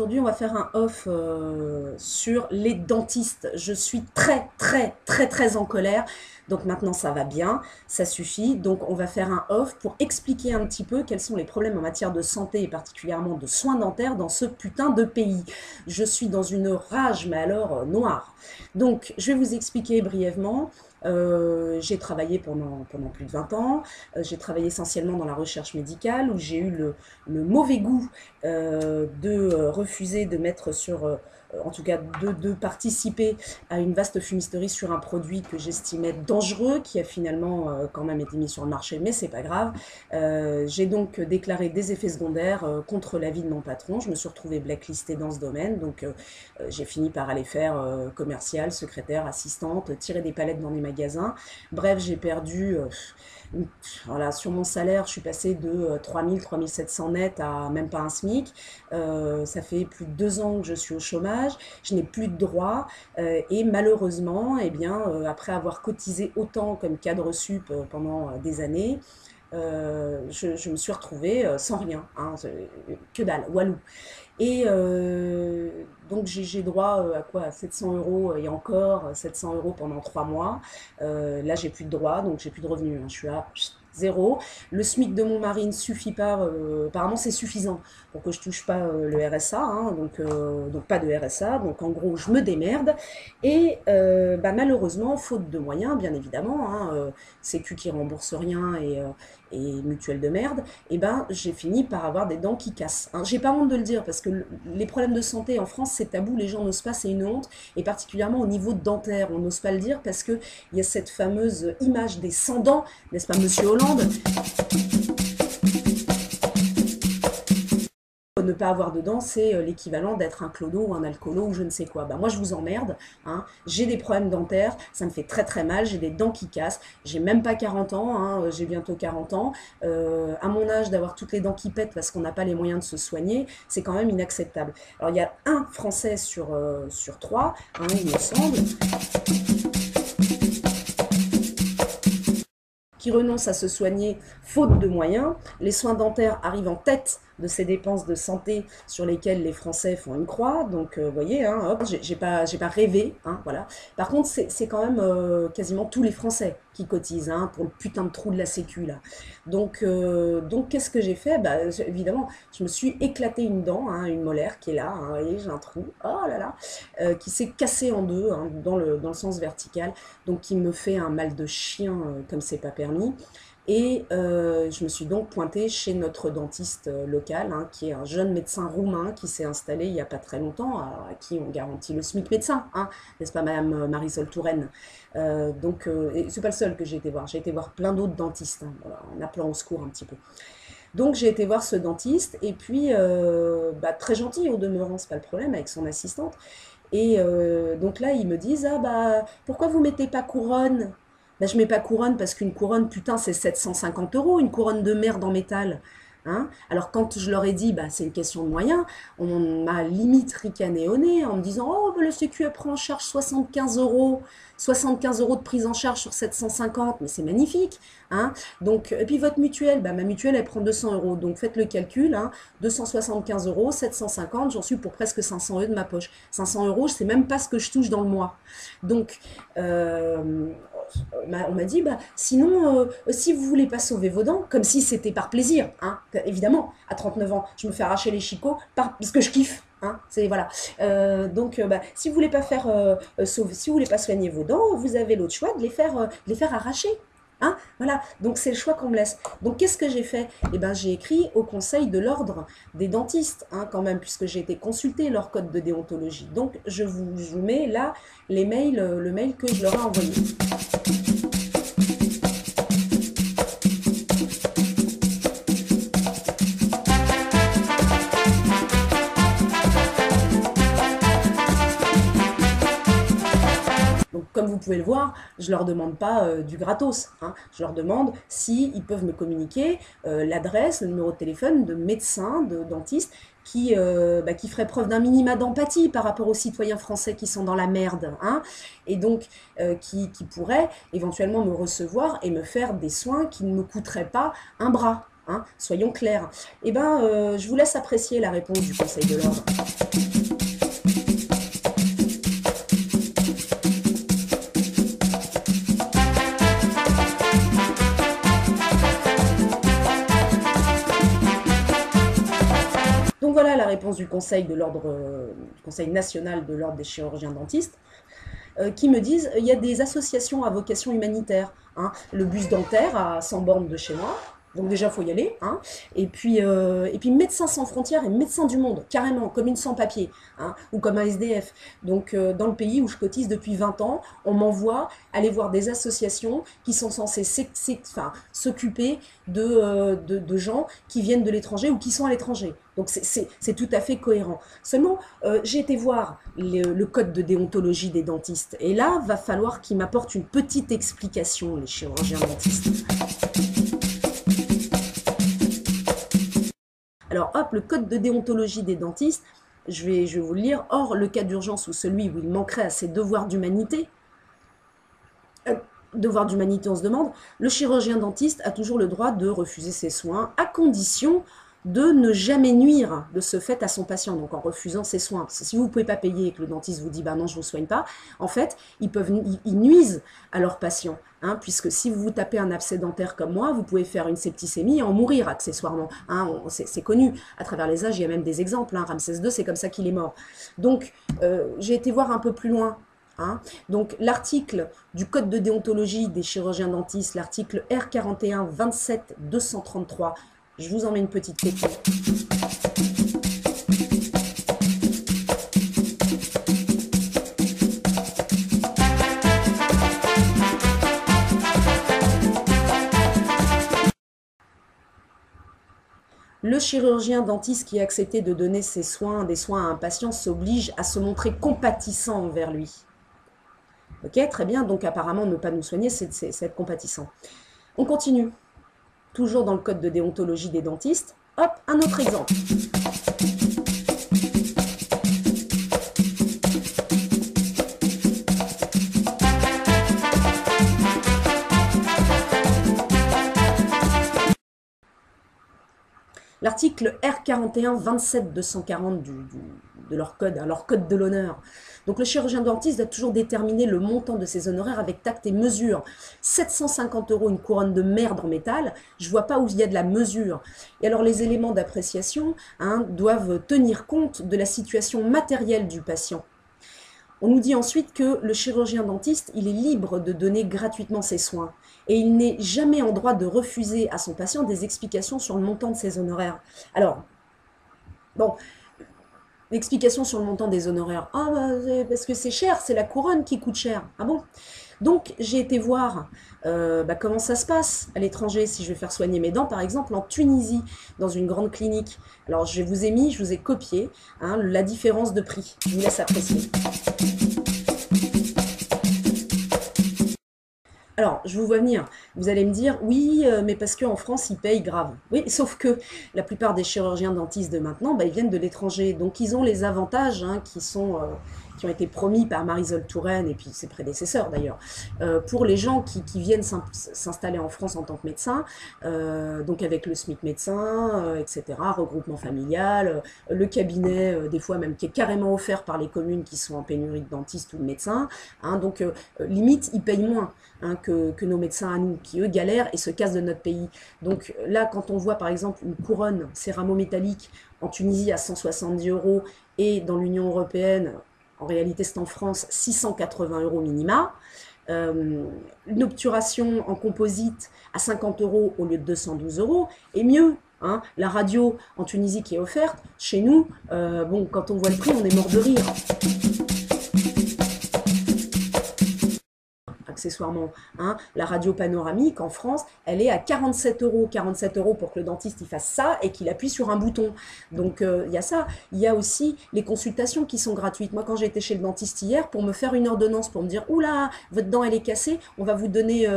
aujourd'hui, on va faire un off sur les dentistes. Je suis très en colère. Donc maintenant, ça va bien, ça suffit. Donc on va faire un off pour expliquer un petit peu quels sont les problèmes en matière de santé et particulièrement de soins dentaires dans ce putain de pays. Je suis dans une rage, mais alors noire. Donc je vais vous expliquer brièvement. J'ai travaillé pendant plus de 20 ans. J'ai travaillé essentiellement dans la recherche médicale où j'ai eu le mauvais goût de refuser de mettre sur, en tout cas de participer à une vaste fumisterie sur un produit que j'estimais dangereux, qui a finalement quand même été mis sur le marché, mais c'est pas grave. J'ai donc déclaré des effets secondaires contre l'avis de mon patron. Je me suis retrouvée blacklistée dans ce domaine, donc j'ai fini par aller faire commercial, secrétaire, assistante, tirer des palettes dans les magasins. Bref, j'ai perdu... voilà, sur mon salaire, je suis passée de 3000, 3700 net à même pas un SMIC. Ça fait plus de 2 ans que je suis au chômage, je n'ai plus de droits et malheureusement, eh bien, après avoir cotisé autant comme cadre sup pendant des années, je me suis retrouvée sans rien, hein, que dalle, walou. Et donc j'ai droit à quoi? À 700 euros et encore 700 euros pendant 3 mois. Là, j'ai plus de droits, donc j'ai plus de revenus, hein. Je suis à zéro. Le SMIC de mon mari ne suffit pas. Apparemment, c'est suffisant pour que je touche pas le RSA, hein, donc pas de RSA. Donc en gros, je me démerde. Et malheureusement, faute de moyens, bien évidemment, hein, Sécu qui rembourse rien et mutuelle de merde, et ben j'ai fini par avoir des dents qui cassent, hein. J'ai pas honte de le dire parce que les problèmes de santé en France c'est tabou, les gens n'osent pas, c'est une honte, et particulièrement au niveau dentaire, on n'ose pas le dire parce que il y a cette fameuse image des sans dents, n'est-ce pas Monsieur Hollande? Ne pas avoir de dents, c'est l'équivalent d'être un clodo ou un alcoolo ou je ne sais quoi. Bah, moi, je vous emmerde, hein. J'ai des problèmes dentaires, ça me fait très mal, j'ai des dents qui cassent, j'ai même pas 40 ans, hein, j'ai bientôt 40 ans. À mon âge, d'avoir toutes les dents qui pètent parce qu'on n'a pas les moyens de se soigner, c'est quand même inacceptable. Alors, il y a un Français sur 3, hein, il me semble, qui renoncent à se soigner faute de moyens. Les soins dentaires arrivent en tête de ces dépenses de santé sur lesquelles les Français font une croix. Donc, vous voyez, hein, hop, j'ai pas rêvé, hein, voilà. Par contre, c'est quand même quasiment tous les Français qui cotisent, hein, pour le putain de trou de la Sécu, là. Donc qu'est-ce que j'ai fait? Bah, évidemment, je me suis éclaté une dent, hein, une molaire qui est là, hein, vous voyez, j'ai un trou, oh là là, qui s'est cassé en deux, hein, dans le sens vertical, donc qui me fait un mal de chien comme c'est pas permis. Et je me suis donc pointée chez notre dentiste local, hein, qui est un jeune médecin roumain qui s'est installé il n'y a pas très longtemps, à qui on garantit le SMIC médecin, hein, n'est-ce pas Madame Marisol Touraine? Et c'est pas le seul que j'ai été voir plein d'autres dentistes, hein, voilà, en appelant au secours un petit peu. Donc j'ai été voir ce dentiste, et puis très gentil au demeurant, c'est pas le problème, avec son assistante. Et donc là, ils me disent, ah bah, pourquoi vous mettez pas couronne? Bah, je mets pas couronne parce qu'une couronne, putain, c'est 750 euros, une couronne de merde en métal. Hein. Alors quand je leur ai dit, bah, c'est une question de moyens, on m'a limite ricané au nez en me disant, oh, bah, le Sécu elle prend en charge 75 euros. 75 euros de prise en charge sur 750, mais c'est magnifique. Hein. Donc, et puis votre mutuelle, bah, ma mutuelle elle prend 200 euros. Donc faites le calcul, hein, 275 euros, 750, j'en suis pour presque 500 euros de ma poche. 500 euros, je sais même pas ce que je touche dans le mois. Donc, on m'a dit, bah, sinon, si vous voulez pas sauver vos dents, comme si c'était par plaisir, hein, évidemment, à 39 ans, je me fais arracher les chicots parce que je kiffe. Hein, c'est voilà. Si vous voulez pas faire si vous voulez pas soigner vos dents, vous avez l'autre choix de les faire arracher. Hein, voilà, donc c'est le choix qu'on me laisse. Donc qu'est-ce que j'ai fait? Eh ben j'ai écrit au conseil de l'ordre des dentistes, hein, quand même, puisque j'ai été consulter leur code de déontologie. Donc je vous mets là le mail que je leur ai envoyé. Donc, comme vous pouvez le voir, je ne leur demande pas du gratos, hein. Je leur demande s'ils peuvent me communiquer l'adresse, le numéro de téléphone de médecins, de dentistes, qui ferait preuve d'un minima d'empathie par rapport aux citoyens français qui sont dans la merde, hein, et donc qui pourraient éventuellement me recevoir et me faire des soins qui ne me coûteraient pas un bras. hein, soyons clairs. Eh bien, je vous laisse apprécier la réponse du Conseil de l'ordre. Donc voilà la réponse du Conseil de l'ordre, du Conseil national de l'ordre des chirurgiens dentistes, qui me disent il y a des associations à vocation humanitaire. Hein. Le bus dentaire à 100 bornes de chez moi. Donc déjà, il faut y aller. Hein. Et puis Médecins sans frontières et Médecins du monde, carrément, comme une sans-papier, hein, ou comme un SDF. Donc dans le pays où je cotise depuis 20 ans, on m'envoie aller voir des associations qui sont censées s'occuper de gens qui viennent de l'étranger ou qui sont à l'étranger. Donc c'est tout à fait cohérent. Seulement, j'ai été voir le code de déontologie des dentistes. Et là, va falloir qu'ils m'apportent une petite explication, les chirurgiens dentistes. Alors hop, le code de déontologie des dentistes, je vais vous le lire. Or, le cas d'urgence ou celui où il manquerait à ses devoirs d'humanité, on se demande, le chirurgien dentiste a toujours le droit de refuser ses soins à condition de ne jamais nuire de ce fait à son patient, donc en refusant ses soins. Si vous ne pouvez pas payer et que le dentiste vous dit bah non, je ne vous soigne pas, en fait, ils nuisent à leurs patients, hein, puisque si vous vous tapez un abcès dentaire comme moi, vous pouvez faire une septicémie et en mourir accessoirement. Hein, c'est connu à travers les âges, il y a même des exemples. Hein, Ramsès II, c'est comme ça qu'il est mort. Donc, j'ai été voir un peu plus loin. Hein. Donc l'article du code de déontologie des chirurgiens dentistes, l'article R41 27 233, je vous en mets une petite copie. Le chirurgien dentiste qui a accepté de donner des soins à un patient s'oblige à se montrer compatissant envers lui. Ok, très bien, donc apparemment ne pas nous soigner, c'est être compatissant. On continue. Toujours dans le code de déontologie des dentistes. Hop, un autre exemple. L'article R41 27 240 de leur code, hein, leur code de l'honneur. Donc le chirurgien dentiste doit toujours déterminer le montant de ses honoraires avec tact et mesure. 750 €, une couronne de merde en métal, je ne vois pas où il y a de la mesure. Et alors les éléments d'appréciation, hein, doivent tenir compte de la situation matérielle du patient. On nous dit ensuite que le chirurgien dentiste, il est libre de donner gratuitement ses soins et il n'est jamais en droit de refuser à son patient des explications sur le montant de ses honoraires. Alors, bon, l'explication sur le montant des honoraires, ah bah, parce que c'est cher, c'est la couronne qui coûte cher. Ah bon? Donc j'ai été voir comment ça se passe à l'étranger si je vais faire soigner mes dents, par exemple en Tunisie, dans une grande clinique. Alors je vous ai copié, hein, la différence de prix. Je vous laisse apprécier. Alors, je vous vois venir, vous allez me dire, oui, mais parce qu'en France, ils payent grave. Oui, sauf que la plupart des chirurgiens dentistes de maintenant, bah, ils viennent de l'étranger. Donc, ils ont les avantages, hein, qui ont été promis par Marisol Touraine et puis ses prédécesseurs d'ailleurs, pour les gens qui viennent s'installer en France en tant que médecin, donc avec le SMIC médecin, etc., regroupement familial, le cabinet, des fois même qui est carrément offert par les communes qui sont en pénurie de dentistes ou de médecins. Hein, donc, limite, ils payent moins. Hein, que nos médecins à nous, qui eux galèrent et se cassent de notre pays. Donc là, quand on voit par exemple une couronne céramo-métallique en Tunisie à 170 € et dans l'Union européenne, en réalité c'est en France, 680 € minima, une obturation en composite à 50 € au lieu de 212 € et mieux. Hein, la radio en Tunisie qui est offerte, chez nous, bon, quand on voit le prix, on est mort de rire. Accessoirement, hein, la radio panoramique en France, elle est à 47 €. 47 € pour que le dentiste il fasse ça et qu'il appuie sur un bouton. Donc il y a ça. Il y a aussi les consultations qui sont gratuites. Moi, quand j'ai été chez le dentiste hier pour me faire une ordonnance, pour me dire oula, votre dent elle est cassée, on va vous donner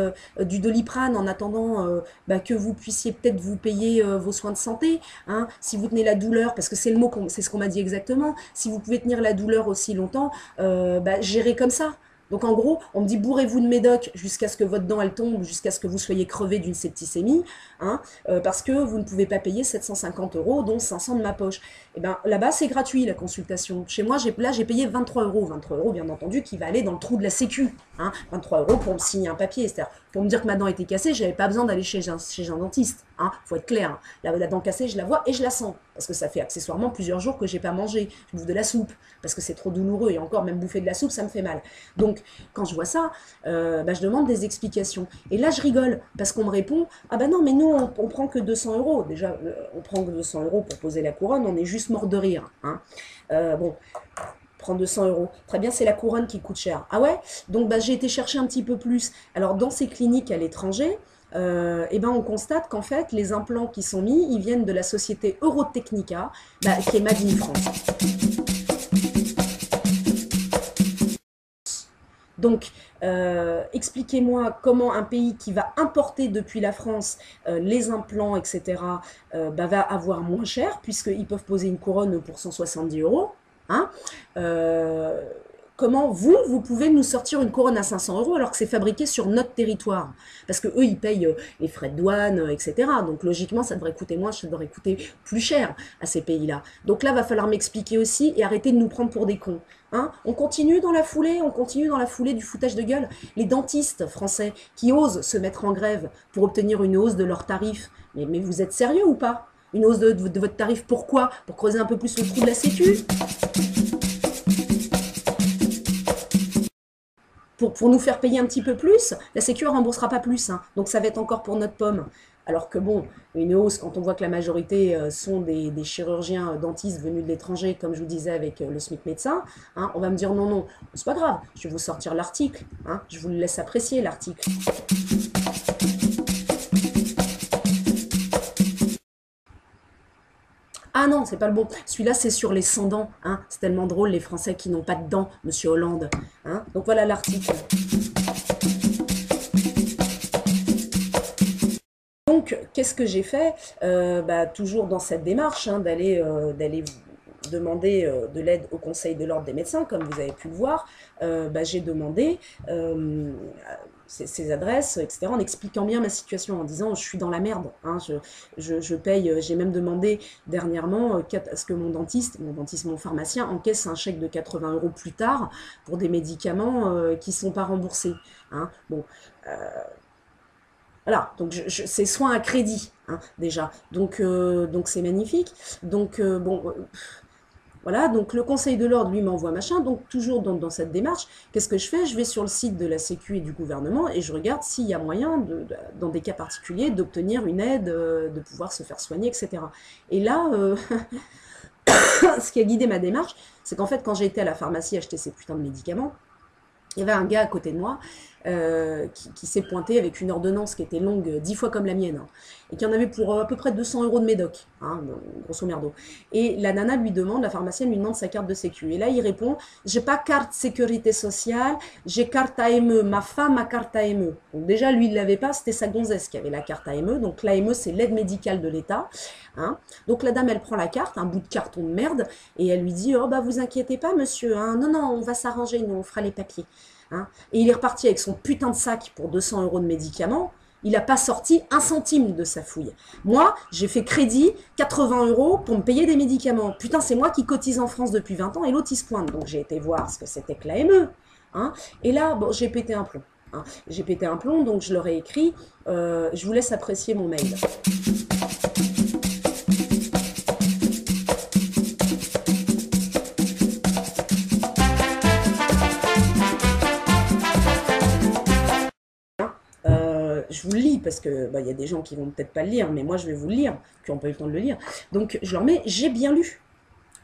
du Doliprane en attendant que vous puissiez peut-être vous payer vos soins de santé. Hein, si vous tenez la douleur, parce que c'est le mot, c'est ce qu'on m'a dit exactement. Si vous pouvez tenir la douleur aussi longtemps, gérez comme ça. Donc en gros, on me dit bourrez-vous de médoc jusqu'à ce que votre dent elle tombe, jusqu'à ce que vous soyez crevé d'une septicémie, hein, parce que vous ne pouvez pas payer 750 €, dont 500 de ma poche. Et bien là-bas, c'est gratuit la consultation. Chez moi, j'ai payé 23 €. 23 € bien entendu, qui va aller dans le trou de la sécu. Hein, 23 € pour me signer un papier. C'est-à-dire, pour me dire que ma dent était cassée, j'avais pas besoin d'aller chez un dentiste. Hein, faut être clair. Hein. La dent cassée, je la vois et je la sens. Parce que ça fait accessoirement plusieurs jours que j'ai pas mangé. Je bouffe de la soupe. Parce que c'est trop douloureux. Et encore, même bouffer de la soupe, ça me fait mal. Donc, quand je vois ça, je demande des explications. Et là, je rigole. Parce qu'on me répond, ah ben non, mais nous, on prend que 200 €. Déjà, on prend que 200 € pour poser la couronne. On est juste mort de rire. Hein. Bon, prends 200 €. Très bien, c'est la couronne qui coûte cher. Ah ouais? Donc j'ai été chercher un petit peu plus. Alors dans ces cliniques à l'étranger, on constate qu'en fait, les implants qui sont mis, ils viennent de la société Eurotechnica, qui est Made in France. Donc, expliquez-moi comment un pays qui va importer depuis la France les implants, etc., va avoir moins cher, puisqu'ils peuvent poser une couronne pour 170 €. Hein, comment vous pouvez nous sortir une couronne à 500 € alors que c'est fabriqué sur notre territoire? Parce que eux, ils payent les frais de douane, etc. Donc logiquement, ça devrait coûter moins, ça devrait coûter plus cher à ces pays-là. Donc là, va falloir m'expliquer aussi et arrêter de nous prendre pour des cons. Hein, on continue dans la foulée du foutage de gueule. Les dentistes français qui osent se mettre en grève pour obtenir une hausse de leurs tarifs. Mais vous êtes sérieux ou pas? Une hausse de votre tarif, pourquoi? Pour creuser un peu plus le trou de la sécu? Pour nous faire payer un petit peu plus, la sécu ne remboursera pas plus. Hein. Donc ça va être encore pour notre pomme. Alors que bon, une hausse, quand on voit que la majorité sont des chirurgiens dentistes venus de l'étranger, comme je vous disais avec le SMIC médecin, hein, on va me dire non, non, c'est pas grave, je vais vous sortir l'article. Hein, je vous le laisse apprécier, l'article. Ah non, c'est pas le bon. Celui-là, c'est sur les sans dents. Hein. C'est tellement drôle, les Français qui n'ont pas de dents, monsieur Hollande. Hein. Donc voilà l'article. Donc, qu'est-ce que j'ai fait? Toujours dans cette démarche d'aller demander de l'aide au Conseil de l'Ordre des médecins, comme vous avez pu le voir, j'ai demandé ces adresses, etc., en expliquant bien ma situation, en disant je suis dans la merde, hein, je paye, j'ai même demandé dernièrement à ce que mon pharmacien encaisse un chèque de 80 € plus tard pour des médicaments qui ne sont pas remboursés. Hein. Bon, voilà, donc c'est soins à crédit, hein, déjà, donc c'est magnifique, donc voilà, donc le Conseil de l'Ordre, lui, m'envoie machin, donc toujours dans cette démarche, qu'est-ce que je fais? Je vais sur le site de la Sécu et du gouvernement et je regarde s'il y a moyen, dans des cas particuliers, d'obtenir une aide, de pouvoir se faire soigner, etc. Et là, ce qui a guidé ma démarche, c'est qu'en fait, quand j'ai été à la pharmacie acheter ces putains de médicaments, il y avait un gars à côté de moi qui s'est pointé avec une ordonnance qui était longue 10 fois comme la mienne, hein, et qui en avait pour à peu près 200 € de médoc, hein, grosso merdo. Et la nana lui demande, la pharmacienne lui demande sa carte de sécu. Et là, il répond, j'ai pas carte sécurité sociale, j'ai carte AME, ma femme a carte AME. Donc déjà, lui, il l'avait pas, c'était sa gonzesse qui avait la carte AME. Donc l'AME, c'est l'aide médicale de l'État. Hein. Donc la dame, elle prend la carte, un bout de carton de merde, et elle lui dit, oh bah vous inquiétez pas, monsieur, hein, non, non, on va s'arranger, nous, on fera les papiers. Hein. Et il est reparti avec son putain de sac pour 200 € de médicaments. Il n'a pas sorti un centime de sa fouille. Moi, j'ai fait crédit 80 € pour me payer des médicaments. Putain, c'est moi qui cotise en France depuis 20 ans et l'autre, il se pointe. Donc, j'ai été voir ce que c'était que l'AME. Hein. Et là, bon, j'ai pété un plomb. Hein. J'ai pété un plomb, donc je leur ai écrit. Je vous laisse apprécier mon mail. Je vous le lis parce que y a des gens qui vont peut-être pas le lire, mais moi je vais vous le lire, qui n'ont pas eu le temps de le lire. Donc je leur mets, j'ai bien lu.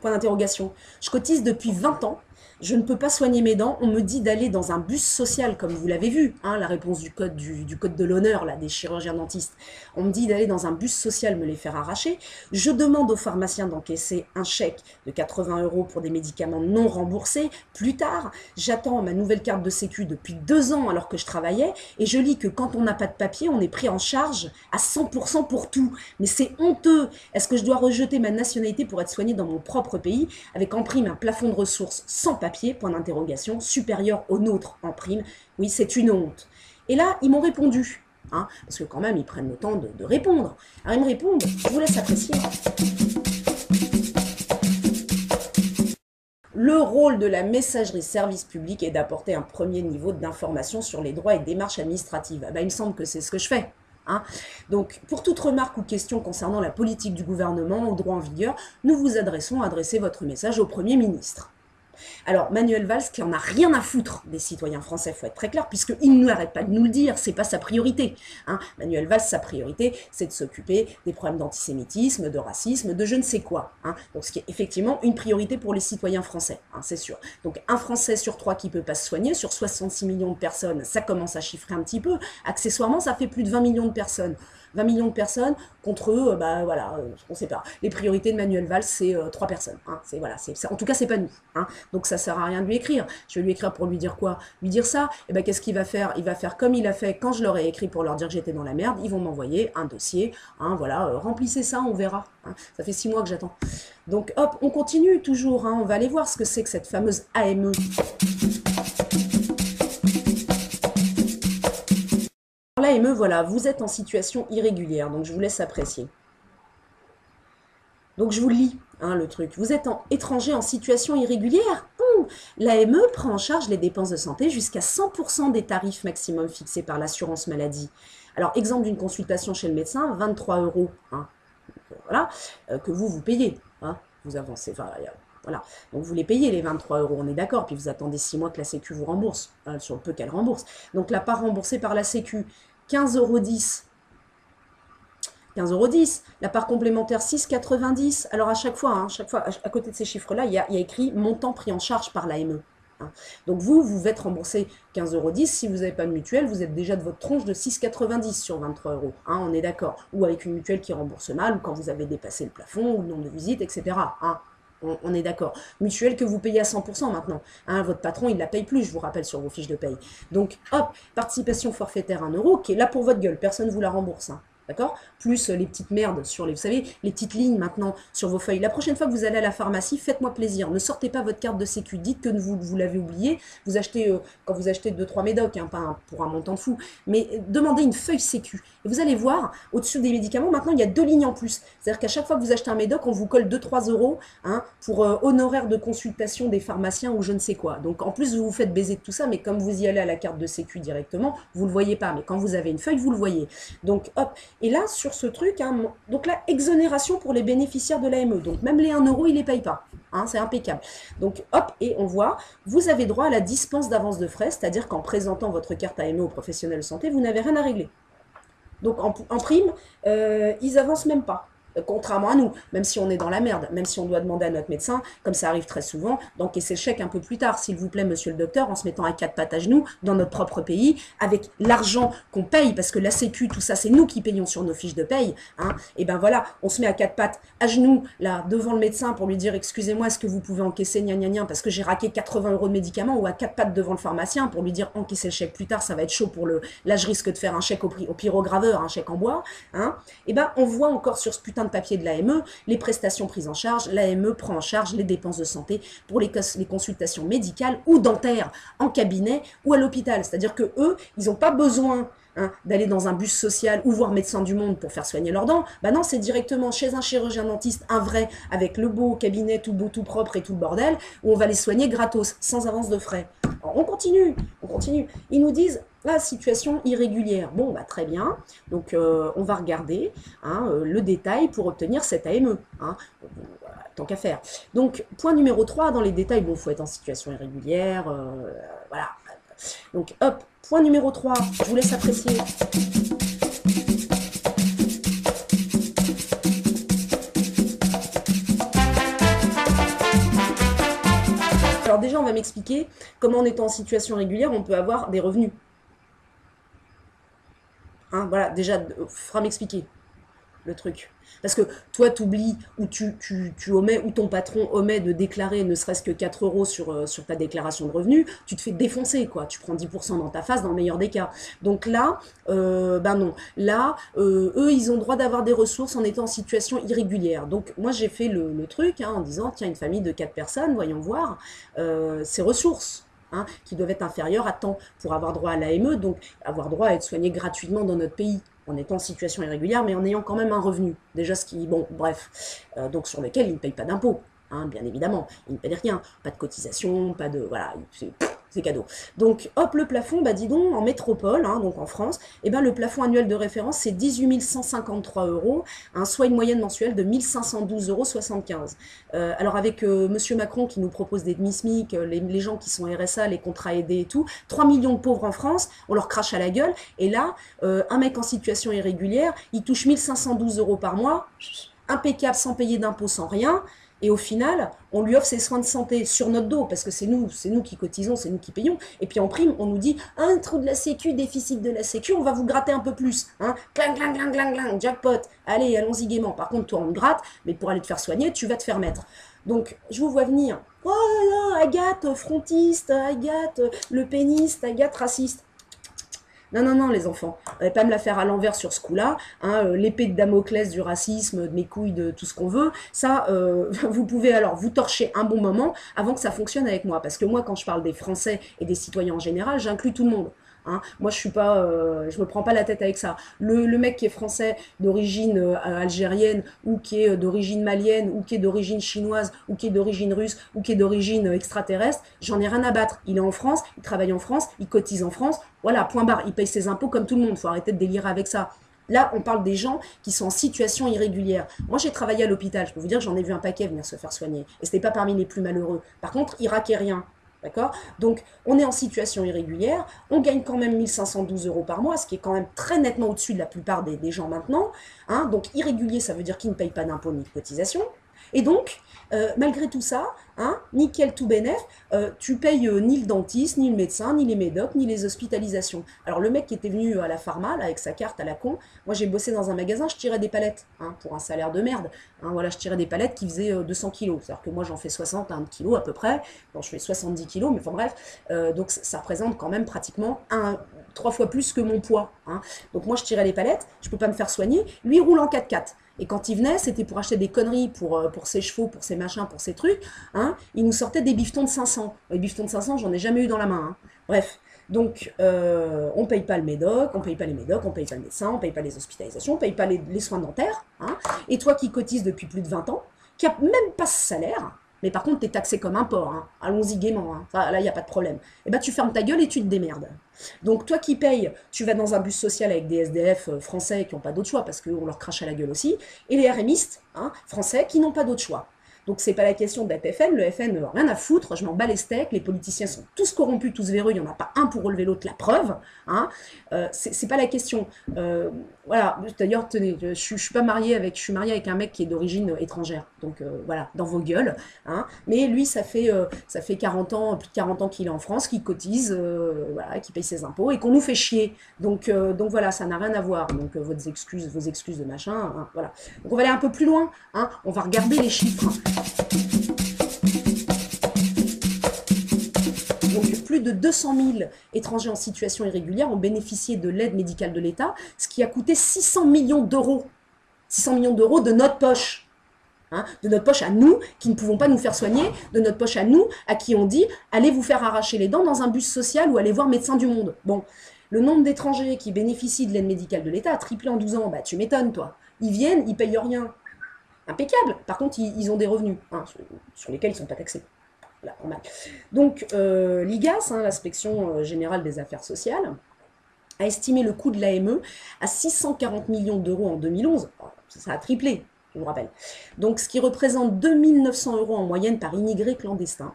Point d'interrogation. Je cotise depuis 20 ans. Je ne peux pas soigner mes dents. On me dit d'aller dans un bus social, comme vous l'avez vu, hein, la réponse du code de l'honneur là, des chirurgiens dentistes. On me dit d'aller dans un bus social me les faire arracher. Je demande au pharmacien d'encaisser un chèque de 80 € pour des médicaments non remboursés. Plus tard, j'attends ma nouvelle carte de sécu depuis 2 ans alors que je travaillais et je lis que quand on n'a pas de papier, on est pris en charge à 100% pour tout. Mais c'est honteux. Est-ce que je dois rejeter ma nationalité pour être soigné dans mon propre pays avec en prime un plafond de ressources sans papier papier, point d'interrogation, supérieur au nôtre en prime. Oui, c'est une honte. Et là, ils m'ont répondu, hein, parce que quand même, ils prennent le temps de répondre. Alors, ils me répondent, je vous laisse apprécier. Le rôle de la messagerie service public est d'apporter un premier niveau d'information sur les droits et démarches administratives. Ah ben, il me semble que c'est ce que je fais. Hein. Donc, pour toute remarque ou question concernant la politique du gouvernement ou droit en vigueur, nous vous adresser votre message au Premier ministre. Alors, Manuel Valls, qui en a rien à foutre des citoyens français, il faut être très clair, puisqu'il n'arrête pas de nous le dire, c'est pas sa priorité. Hein. Manuel Valls, sa priorité, c'est de s'occuper des problèmes d'antisémitisme, de racisme, de je ne sais quoi. Hein. Donc, ce qui est effectivement une priorité pour les citoyens français, hein, c'est sûr. Donc, un Français sur 3 qui ne peut pas se soigner, sur 66 millions de personnes, ça commence à chiffrer un petit peu. Accessoirement, ça fait plus de 20 millions de personnes. 20 millions de personnes contre eux, voilà, on ne sait pas. Les priorités de Manuel Valls, c'est 3 personnes. Hein, voilà, en tout cas, c'est pas nous. Hein, donc ça sert à rien de lui écrire. Je vais lui écrire pour lui dire quoi? Lui dire ça? Et ben qu'est-ce qu'il va faire? Il va faire comme il a fait quand je leur ai écrit pour leur dire que j'étais dans la merde. Ils vont m'envoyer un dossier. Hein, voilà, remplissez ça, on verra. Hein, ça fait 6 mois que j'attends. Donc hop, on continue toujours. Hein, on va aller voir ce que c'est que cette fameuse AME. L'AME, voilà, vous êtes en situation irrégulière, donc je vous laisse apprécier. Donc je vous lis hein, le truc. Vous êtes étranger en situation irrégulière. L'AME prend en charge les dépenses de santé jusqu'à 100% des tarifs maximum fixés par l'assurance maladie. Alors, exemple d'une consultation chez le médecin, 23 €, hein, voilà, que vous payez. Hein, vous avancez, enfin, voilà. Donc vous les payez les 23 €, on est d'accord, puis vous attendez 6 mois que la Sécu vous rembourse, hein, sur le peu qu'elle rembourse. Donc la part remboursée par la Sécu, 15,10 €. 15,10 €. La part complémentaire, 6,90 €. Alors à chaque fois, à côté de ces chiffres-là, il y a écrit montant pris en charge par l'AME. Hein. Donc vous êtes remboursé 15,10 €. Si vous n'avez pas de mutuelle, vous êtes déjà de votre tronche de 6,90 € sur 23 €. Hein, on est d'accord. Ou avec une mutuelle qui rembourse mal, ou quand vous avez dépassé le plafond, ou le nombre de visites, etc. Hein. On est d'accord. Mutuelle que vous payez à 100% maintenant. Hein, votre patron, il ne la paye plus, je vous rappelle, sur vos fiches de paye. Donc, hop, participation forfaitaire 1 € qui est là pour votre gueule. Personne ne vous la rembourse. Hein. D'accord? Plus les petites merdes sur les, vous savez, les petites lignes maintenant sur vos feuilles. La prochaine fois que vous allez à la pharmacie, faites-moi plaisir. Ne sortez pas votre carte de sécu. Dites que vous l'avez oublié. Vous achetez, quand vous achetez 2-3 médocs, hein, pas pour un montant de fou, mais demandez une feuille sécu. Et vous allez voir, au-dessus des médicaments, maintenant, il y a 2 lignes en plus. C'est-à-dire qu'à chaque fois que vous achetez un médoc, on vous colle 2-3 € hein, pour honoraires de consultation des pharmaciens ou je ne sais quoi. Donc, en plus, vous vous faites baiser de tout ça, mais comme vous y allez à la carte de sécu directement, vous ne le voyez pas. Mais quand vous avez une feuille, vous le voyez. Donc, hop. Et là, sur ce truc, hein, donc là, exonération pour les bénéficiaires de l'AME. Donc même les 1 € ils ne les payent pas. Hein, c'est impeccable. Donc hop, et on voit, vous avez droit à la dispense d'avance de frais, c'est-à-dire qu'en présentant votre carte AME au professionnel de santé, vous n'avez rien à régler. Donc en prime, ils avancent même pas. Contrairement à nous, même si on est dans la merde, même si on doit demander à notre médecin, comme ça arrive très souvent, d'encaisser le chèque un peu plus tard, s'il vous plaît, monsieur le docteur, en se mettant à 4 pattes à genoux dans notre propre pays, avec l'argent qu'on paye, parce que la Sécu, tout ça, c'est nous qui payons sur nos fiches de paye, hein, et ben voilà, on se met à 4 pattes à genoux, là, devant le médecin, pour lui dire, excusez-moi, est-ce que vous pouvez encaisser, gna gna gna, parce que j'ai raqué 80 € de médicaments, ou à 4 pattes devant le pharmacien, pour lui dire, encaissez le chèque plus tard, ça va être chaud pour le... Là, je risque de faire un chèque au pyrograveur, un chèque en bois, hein, et ben on voit encore sur ce putain de papier de l'AME, les prestations prises en charge, l'AME prend en charge les dépenses de santé pour les consultations médicales ou dentaires en cabinet ou à l'hôpital. C'est-à-dire que eux, ils n'ont pas besoin hein, d'aller dans un bus social ou voir Médecins du Monde pour faire soigner leurs dents. Bah non, c'est directement chez un chirurgien dentiste, un vrai, avec le beau cabinet tout beau, tout propre et tout le bordel, où on va les soigner gratos, sans avance de frais. Alors, on continue. Ils nous disent... La situation irrégulière. Bon, bah, très bien. Donc, on va regarder hein, le détail pour obtenir cette AME. Hein. Voilà, tant qu'à faire. Donc, point numéro 3, dans les détails, bon, il faut être en situation irrégulière. Voilà. Donc, hop, point numéro 3, je vous laisse apprécier. Alors déjà, on va m'expliquer comment en étant en situation régulière, on peut avoir des revenus. Hein, voilà, déjà, il faudra m'expliquer. le truc. Parce que toi, tu oublies ou tu omets, ou ton patron omet de déclarer ne serait-ce que 4 euros sur ta déclaration de revenus, tu te fais défoncer, quoi. Tu prends 10% dans ta face, dans le meilleur des cas. Donc là, ben non. Là, eux, ils ont le droit d'avoir des ressources en étant en situation irrégulière. Donc moi, j'ai fait le truc en disant, tiens, une famille de 4 personnes, voyons voir, ces ressources. Qui doivent être inférieures à temps pour avoir droit à l'AME, donc avoir droit à être soigné gratuitement dans notre pays en étant en situation irrégulière, mais en ayant quand même un revenu. Déjà, ce qui, bon, bref, donc sur lequel ils ne payent pas d'impôts, bien évidemment. Ils ne payent rien, pas de cotisation, pas de, voilà, c'est cadeau. Donc, hop, le plafond, bah dis donc, en métropole, donc en France, eh ben, le plafond annuel de référence, c'est 18 153 euros, soit une moyenne mensuelle de 1512,75 euros. Alors, avec Monsieur Macron qui nous propose des demi-smic, les gens qui sont RSA, les contrats aidés et tout, 3 millions de pauvres en France, on leur crache à la gueule, et là, un mec en situation irrégulière, il touche 1512 euros par mois, impeccable, sans payer d'impôts, sans rien. Et au final, on lui offre ses soins de santé sur notre dos, parce que c'est nous qui cotisons, c'est nous qui payons. Et puis en prime, on nous dit, un trou de la sécu, déficit de la sécu, on va vous gratter un peu plus. Clang, clang, clang, clang, clang, jackpot. Allez, allons-y gaiement. Par contre, toi, on te gratte, mais pour aller te faire soigner, tu vas te faire mettre. Donc, je vous vois venir. Oh là là, Agathe, frontiste, Agathe, le péniste, Agathe, raciste. Non, non, non, les enfants. On va pas me la faire à l'envers sur ce coup-là. L'épée de Damoclès du racisme, de mes couilles, de tout ce qu'on veut. Ça, vous pouvez alors vous torcher un bon moment avant que ça fonctionne avec moi. Parce que moi, quand je parle des Français et des citoyens en général, j'inclus tout le monde. Moi, je me prends pas la tête avec ça. Le mec qui est français d'origine algérienne ou qui est d'origine malienne ou qui est d'origine chinoise ou qui est d'origine russe ou qui est d'origine extraterrestre, j'en ai rien à battre. Il est en France, il travaille en France, il cotise en France. Voilà, point barre. Il paye ses impôts comme tout le monde. Faut arrêter de délirer avec ça. Là, on parle des gens qui sont en situation irrégulière. Moi, j'ai travaillé à l'hôpital. Je peux vous dire que j'en ai vu un paquet venir se faire soigner. Et ce n'est pas parmi les plus malheureux. Par contre, irakiens, d'accord? Donc, on est en situation irrégulière, on gagne quand même 1512 euros par mois, ce qui est quand même très nettement au-dessus de la plupart des gens maintenant. Donc, irrégulier, ça veut dire qu'ils ne payent pas d'impôts ni de cotisation. Et donc, malgré tout ça, nickel tout bénef, tu payes ni le dentiste, ni le médecin, ni les médocs, ni les hospitalisations. Alors le mec qui était venu à la pharma, là, avec sa carte à la con, moi j'ai bossé dans un magasin, je tirais des palettes, pour un salaire de merde. Voilà, je tirais des palettes qui faisaient 200 kilos. C'est-à-dire que moi j'en fais 60 kilos à peu près. Bon, je fais 70 kilos, mais enfin bref. Donc ça représente quand même pratiquement 3 fois plus que mon poids. Donc moi je tirais les palettes, je peux pas me faire soigner. Lui il roule en 4x4. Et quand il venait, c'était pour acheter des conneries pour ses chevaux, pour ses machins, pour ses trucs. Il nous sortait des bifetons de 500. Les bifetons de 500, j'en ai jamais eu dans la main. Bref, donc on paye pas le médoc, on paye pas les médocs, on paye pas le médecin, on paye pas les hospitalisations, on paye pas les soins dentaires. Et toi qui cotises depuis plus de 20 ans, qui a même pas ce salaire, mais par contre, tu es taxé comme un porc. Allons-y gaiement. Là, il n'y a pas de problème. Eh ben, tu fermes ta gueule et tu te démerdes. Donc, toi qui payes, tu vas dans un bus social avec des SDF français qui n'ont pas d'autre choix parce qu'on leur crache à la gueule aussi, et les RMistes français qui n'ont pas d'autre choix. Donc, c'est pas la question d'être FN. Le FN, rien à foutre. Je m'en bats les steaks. Les politiciens sont tous corrompus, tous véreux. Il n'y en a pas un pour relever l'autre, la preuve. C'est pas la question. Voilà. D'ailleurs, tenez, je suis mariée avec un mec qui est d'origine étrangère. Donc, voilà, dans vos gueules. Mais lui, ça fait 40 ans, plus de 40 ans qu'il est en France, qu'il cotise, voilà, qu'il paye ses impôts et qu'on nous fait chier. Donc voilà, ça n'a rien à voir. Donc, vos excuses de machin, voilà. Donc, on va aller un peu plus loin. On va regarder les chiffres. Donc, plus de 200 000 étrangers en situation irrégulière ont bénéficié de l'aide médicale de l'État, ce qui a coûté 600 millions d'euros. 600 millions d'euros de notre poche. De notre poche à nous, qui ne pouvons pas nous faire soigner, de notre poche à nous, à qui on dit « allez vous faire arracher les dents dans un bus social ou allez voir médecin du monde ». Bon, le nombre d'étrangers qui bénéficient de l'aide médicale de l'État a triplé en 12 ans. Bah, tu m'étonnes, toi. Ils viennent, ils payent rien. Impeccable. Par contre, ils ont des revenus sur lesquels ils ne sont pas taxés. Là, normal. Donc, l'IGAS, l'inspection générale des affaires sociales, a estimé le coût de l'AME à 640 millions d'euros en 2011. Ça a triplé, je vous rappelle. Donc, ce qui représente 2 900 euros en moyenne par immigré clandestin.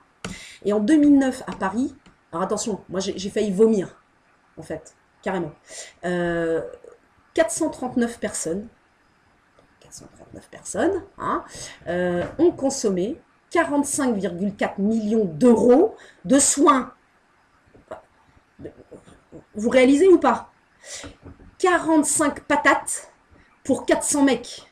Et en 2009, à Paris, alors attention, moi j'ai failli vomir, en fait, carrément. 439 personnes ont consommé 45,4 millions d'euros de soins. Vous réalisez ou pas? 45 patates pour 400 mecs.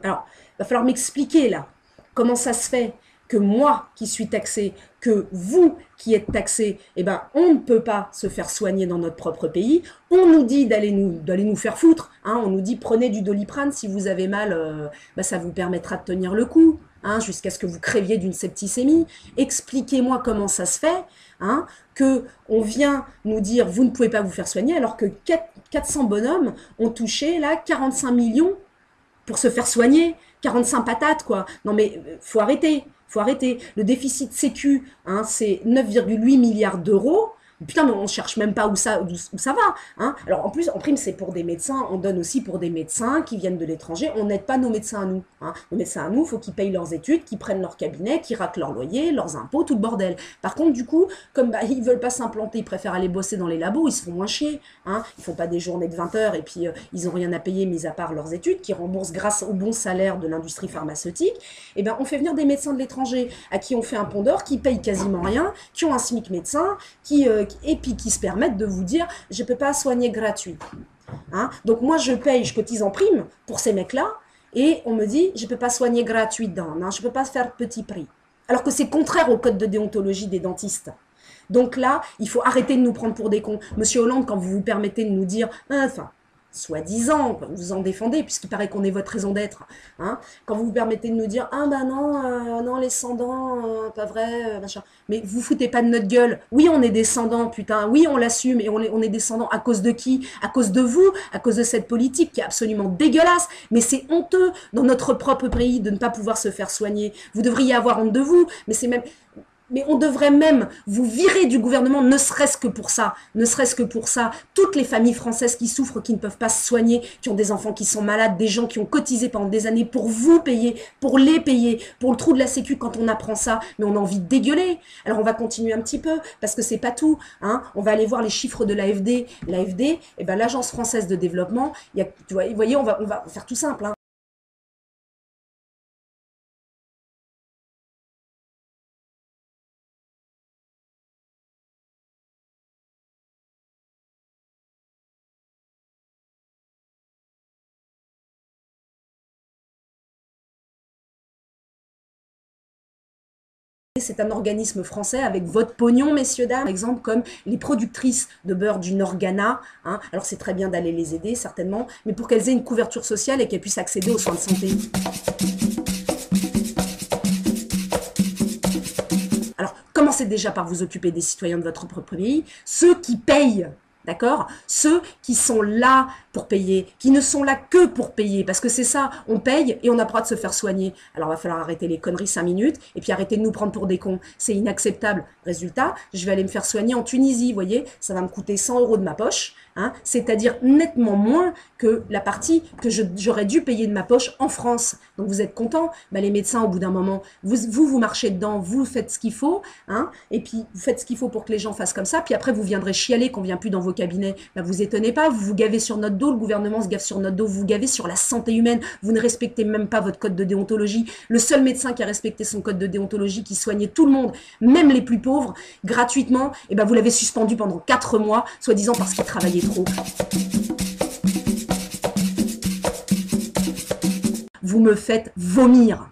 Alors, il va falloir m'expliquer là, comment ça se fait que moi qui suis taxé, que vous qui êtes taxé, eh ben, on ne peut pas se faire soigner dans notre propre pays. On nous dit d'aller nous faire foutre. Hein, on nous dit prenez du Doliprane si vous avez mal, ça vous permettra de tenir le coup, hein, jusqu'à ce que vous créviez d'une septicémie. Expliquez-moi comment ça se fait, hein, que on vient nous dire vous ne pouvez pas vous faire soigner alors que 400 bonhommes ont touché là 45 millions pour se faire soigner, 45 patates, quoi. Non, mais faut arrêter, faut arrêter. Le déficit sécu, hein, c'est 9,8 milliards d'euros. Putain, mais on cherche même pas où ça va. Hein. Alors, en plus, en prime, c'est pour des médecins. On donne aussi pour des médecins qui viennent de l'étranger. On n'aide pas nos médecins à nous. Hein. Nos médecins à nous, il faut qu'ils payent leurs études, qu'ils prennent leur cabinet, qu'ils raquent leur loyer, leurs impôts, tout le bordel. Par contre, du coup, comme ils veulent pas s'implanter, ils préfèrent aller bosser dans les labos, ils se font moins chier. Hein. Ils font pas des journées de 20 heures et puis ils ont rien à payer, mis à part leurs études, qui remboursent grâce au bon salaire de l'industrie pharmaceutique. Et ben, on fait venir des médecins de l'étranger à qui on fait un pont d'or, qui payent quasiment rien, qui ont un SMIC médecin, et puis qui se permettent de vous dire je ne peux pas soigner gratuit. Hein. Donc moi je paye, je cotise en prime pour ces mecs-là, et on me dit je ne peux pas soigner gratuit dedans, non, je ne peux pas faire petit prix. Alors que c'est contraire au code de déontologie des dentistes. Donc là, il faut arrêter de nous prendre pour des cons. Monsieur Hollande, quand vous vous permettez de nous dire, enfin, soi-disant, vous en défendez, puisqu'il paraît qu'on est votre raison d'être, hein, quand vous vous permettez de nous dire, ah ben non, non, les sans-dents, pas vrai, machin. Mais vous foutez pas de notre gueule. Oui, on est descendants, putain, oui, on l'assume, et on est descendants à cause de qui? À cause de vous, à cause de cette politique qui est absolument dégueulasse, mais c'est honteux dans notre propre pays de ne pas pouvoir se faire soigner. Vous devriez avoir honte de vous, mais c'est même... Mais on devrait même vous virer du gouvernement, ne serait-ce que pour ça, ne serait-ce que pour ça. Toutes les familles françaises qui souffrent, qui ne peuvent pas se soigner, qui ont des enfants qui sont malades, des gens qui ont cotisé pendant des années pour vous payer, pour les payer, pour le trou de la sécu quand on apprend ça, mais on a envie de dégueuler. Alors on va continuer un petit peu, parce que c'est pas tout. Hein. On va aller voir les chiffres de l'AFD. L'AFD, eh ben, l'Agence française de développement, il y a, tu vois, vous voyez, on va faire tout simple. Hein. C'est un organisme français avec votre pognon, messieurs, dames. Par exemple, comme les productrices de beurre du Nord-Ghana. Hein. Alors, c'est très bien d'aller les aider, certainement, mais pour qu'elles aient une couverture sociale et qu'elles puissent accéder aux soins de santé. Alors, commencez déjà par vous occuper des citoyens de votre propre pays, ceux qui payent. D'accord? Ceux qui sont là pour payer, qui ne sont là que pour payer, parce que c'est ça, on paye et on n'a pas le droit de se faire soigner. Alors, il va falloir arrêter les conneries 5 minutes et puis arrêter de nous prendre pour des cons. C'est inacceptable. Résultat, je vais aller me faire soigner en Tunisie, vous voyez? Ça va me coûter 100 € de ma poche, hein, c'est-à-dire nettement moins que la partie que j'aurais dû payer de ma poche en France. Donc, vous êtes contents? Ben, les médecins, au bout d'un moment, vous marchez dedans, vous faites ce qu'il faut, hein, et puis vous faites ce qu'il faut pour que les gens fassent comme ça, puis après, vous viendrez chialer qu'on ne vient plus dans vos cabinet, ben vous étonnez pas, vous vous gavez sur notre dos, le gouvernement se gave sur notre dos, vous vous gavez sur la santé humaine, vous ne respectez même pas votre code de déontologie. Le seul médecin qui a respecté son code de déontologie, qui soignait tout le monde, même les plus pauvres, gratuitement, et ben vous l'avez suspendu pendant 4 mois, soi-disant parce qu'il travaillait trop. Vous me faites vomir.